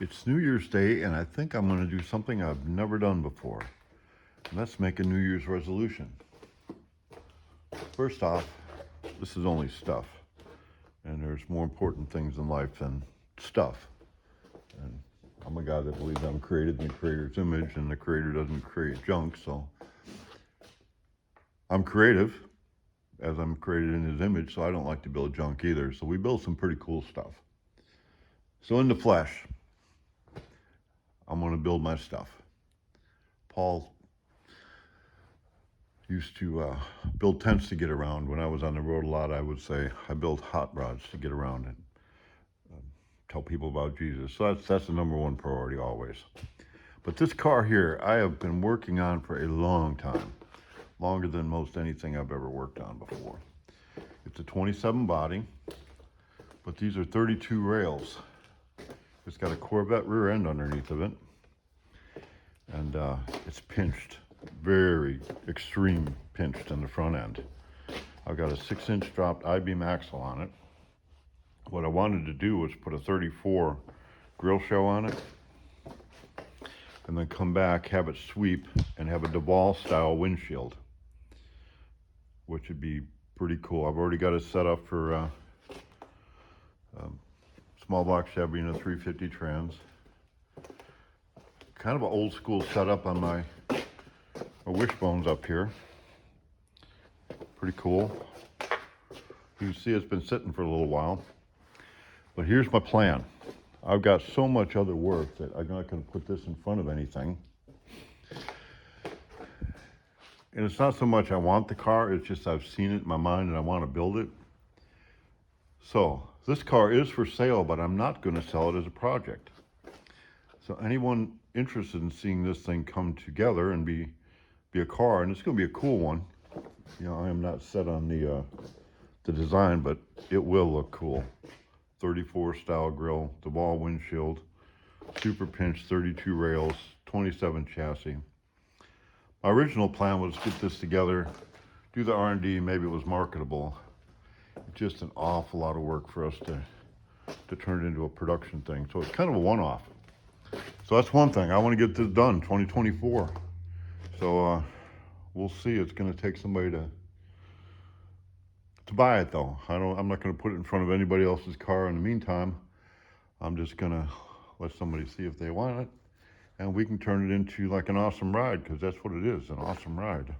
It's New Year's Day, and I think I'm going to do something I've never done before. And that's make a New Year's resolution. First off, this is only stuff. And there's more important things in life than stuff. And I'm a guy that believes I'm created in the Creator's image, and the Creator doesn't create junk, so I'm creative, as I'm created in His image, so I don't like to build junk either. So we build some pretty cool stuff. So in the flesh, I'm going to build my stuff. Paul used to build tents to get around. When I was on the road a lot, I would say I built hot rods to get around and tell people about Jesus. So that's the number one priority always. But this car here, I have been working on for a long time, longer than most anything I've ever worked on before. It's a 27 body, but these are 32 rails. It's got a Corvette rear end underneath of it, and it's pinched, very extreme pinched in the front end. I've got a 6-inch dropped I-beam axle on it. What I wanted to do was put a 34 grill show on it, and then come back, have it sweep, and have a Duval style windshield, which would be pretty cool. I've already got it set up for small block Chevy and a 350 Trans. Kind of an old school setup on my wishbones up here. Pretty cool. You can see it's been sitting for a little while. But here's my plan. I've got so much other work that I'm not going to put this in front of anything. And it's not so much I want the car, it's just I've seen it in my mind and I want to build it. So this car is for sale, but I'm not going to sell it as a project. So anyone interested in seeing this thing come together and be a car, and it's going to be a cool one. You know, I am not set on the design, but it will look cool. 34 style grill, Duval windshield, super pinch, 32 rails, 27 chassis. My original plan was to get this together, do the R&D, maybe it was marketable. Just an awful lot of work for us to turn it into a production thing. So it's kind of a one-off. So that's one thing. I want to get this done 2024. So we'll see. It's going to take somebody to buy it though. I'm not going to put it in front of anybody else's car in the meantime. I'm just going to let somebody see if they want it, and we can turn it into like an awesome ride, because that's what it is, an awesome ride.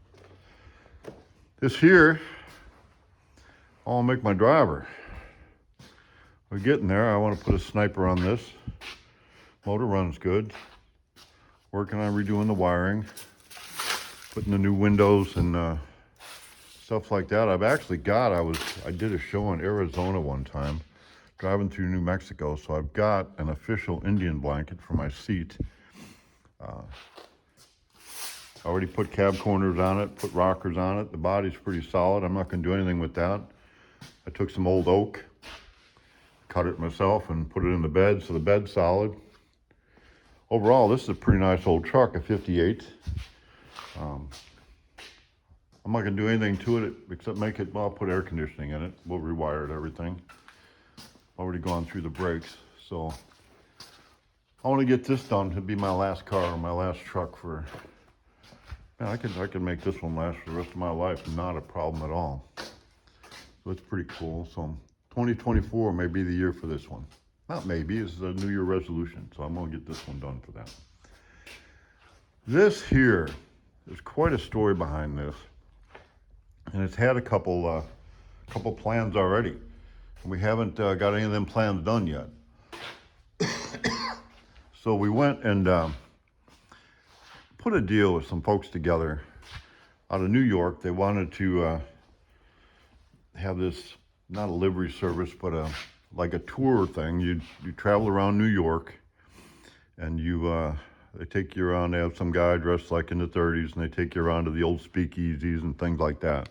This here, I'll make my driver. We're getting there. I want to put a sniper on this. Motor runs good. Working on redoing the wiring, putting the new windows and stuff like that. I've actually got, I did a show in Arizona one time, driving through New Mexico, so I've got an official Indian blanket for my seat. I already put cab corners on it, put rockers on it. The body's pretty solid. I'm not going to do anything with that. I took some old oak, cut it myself, and put it in the bed, so the bed's solid. Overall, this is a pretty nice old truck, a 58. I'm not going to do anything to it except make it, well, I'll put air conditioning in it. We'll rewire it, everything. Already gone through the brakes, so I want to get this done. It'll be my last car, my last truck for, man, I could make this one last for the rest of my life, not a problem at all. So it's pretty cool. So 2024 may be the year for this one. Not maybe, it's a New Year resolution, so I'm going to get this one done for that. This here, there's quite a story behind this. And it's had a couple plans already. And we haven't got any of them plans done yet. So we went and put a deal with some folks together out of New York. They wanted to have this, not a livery service, but like a tour thing. You travel around New York, and they take you around. They have some guy dressed like in the 30s, and they take you around to the old speakeasies and things like that.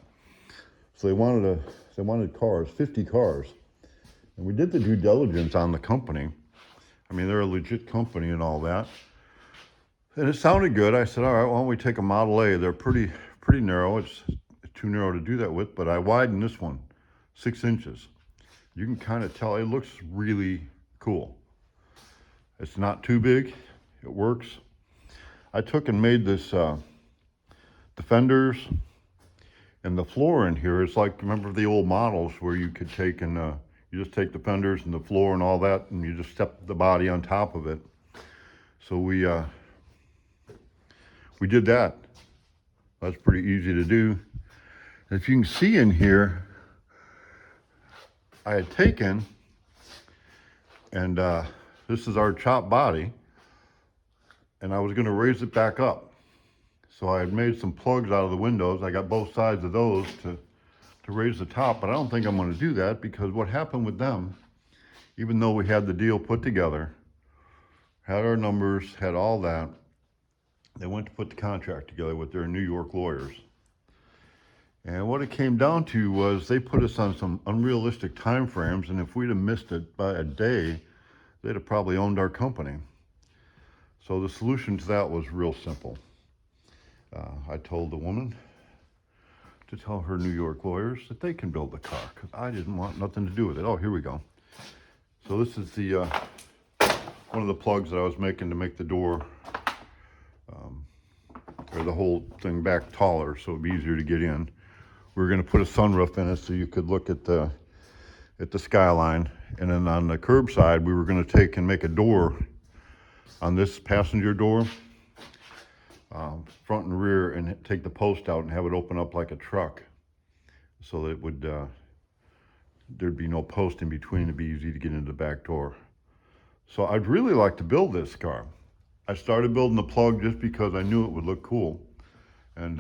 So they wanted cars, 50 cars, and we did the due diligence on the company. I mean, they're a legit company and all that, and it sounded good. I said, all right, why don't we take a Model A? They're pretty narrow. It's too narrow to do that with, but I widened this one 6 inches. You can kind of tell it looks really cool. It's not too big. It works. I took and made this the fenders and the floor in here. It's like, remember the old models where you could take and you just take the fenders and the floor and all that, and you just step the body on top of it. So we did that. That's pretty easy to do. And if you can see in here, I had taken and this is our chop body, and I was going to raise it back up. So I had made some plugs out of the windows. I got both sides of those to raise the top, but I don't think I'm going to do that, because what happened with them, even though we had the deal put together, had our numbers, had all that, they went to put the contract together with their New York lawyers. And what it came down to was they put us on some unrealistic time frames, and if we'd have missed it by a day, they'd have probably owned our company. So the solution to that was real simple. I told the woman to tell her New York lawyers that they can build the car, because I didn't want nothing to do with it. Oh, here we go. So this is the one of the plugs that I was making to make the door or the whole thing back taller, so it'd be easier to get in. We were going to put a sunroof in it so you could look at the skyline, and then on the curb side we were going to take and make a door on this passenger door, front and rear, and take the post out and have it open up like a truck, so that it would there'd be no post in between. It'd be easy to get into the back door. So I'd really like to build this car. I started building the plug just because I knew it would look cool, and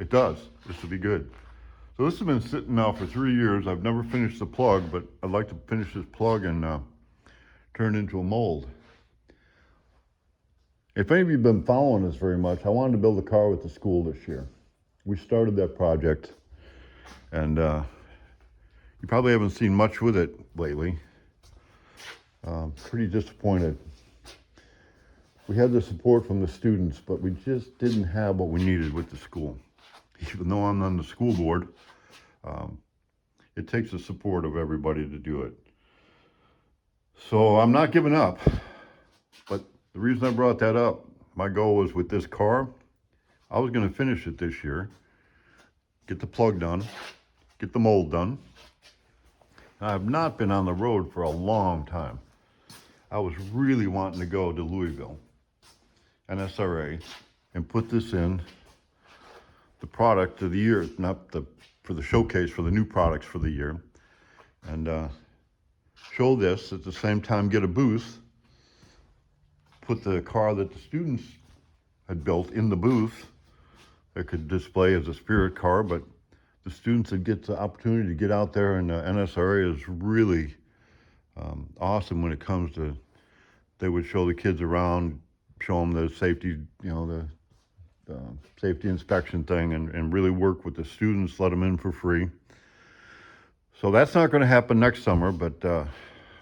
it does. This will be good. So this has been sitting now for 3 years. I've never finished the plug, but I'd like to finish this plug and turn it into a mold. If any of you have been following us very much, I wanted to build a car with the school this year. We started that project, and you probably haven't seen much with it lately. Pretty disappointed. We had the support from the students, but we just didn't have what we needed with the school. Even though I'm on the school board, it takes the support of everybody to do it. So I'm not giving up, but the reason I brought that up, my goal was with this car, I was going to finish it this year, get the plug done, get the mold done. I've not been on the road for a long time. I was really wanting to go to Louisville, NSRA, and put this in the product of the year, for the showcase for the new products for the year, and show this at the same time, get a booth, put the car that the students had built in the booth that could display as a spirit car, but the students would get the opportunity to get out there, and NSRA is really awesome when it comes to, they would show the kids around, show them the safety, the safety inspection thing, and really work with the students, let them in for free. So that's not going to happen next summer, but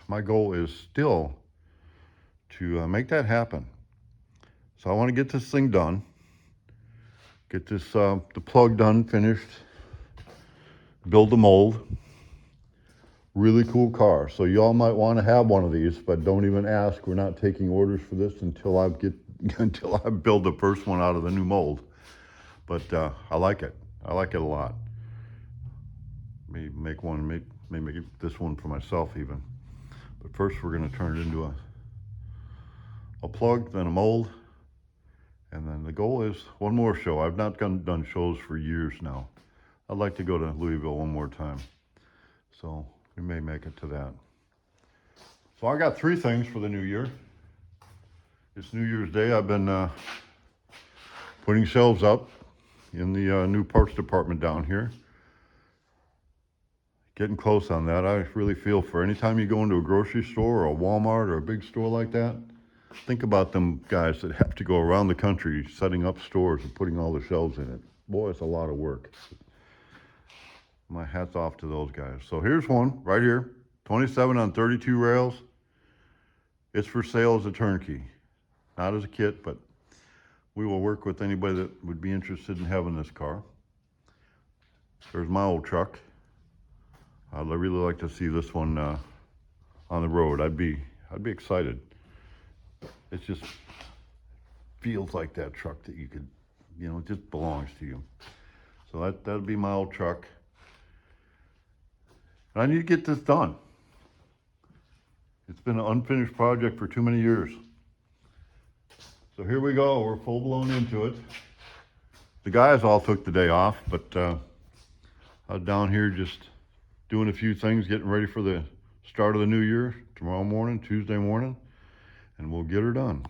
my goal is still to make that happen. So I want to get this thing done, get this the plug done, finished, build the mold. Really cool car. So y'all might want to have one of these, but don't even ask. We're not taking orders for this until I build the first one out of the new mold. But I like it. I like it a lot. Maybe make this one for myself even. But first we're going to turn it into a plug, then a mold, and then the goal is one more show. I've not done shows for years now. I'd like to go to Louisville one more time. So we may make it to that. So I got 3 things for the new year. It's New Year's Day. I've been putting shelves up in the new parts department down here. Getting close on that. I really feel for anytime you go into a grocery store or a Walmart or a big store like that, think about them guys that have to go around the country setting up stores and putting all the shelves in it. Boy, it's a lot of work. My hat's off to those guys. So here's one right here, 27 on 32 rails. It's for sale as a turnkey, not as a kit, but we will work with anybody that would be interested in having this car. There's my old truck. I'd really like to see this one on the road. I'd be excited. It just feels like that truck that you could, you know, it just belongs to you. So that'll be my old truck. And I need to get this done. It's been an unfinished project for too many years. So here we go, we're full blown into it. The guys all took the day off, but I was down here just doing a few things, getting ready for the start of the new year, tomorrow morning, Tuesday morning, and we'll get her done.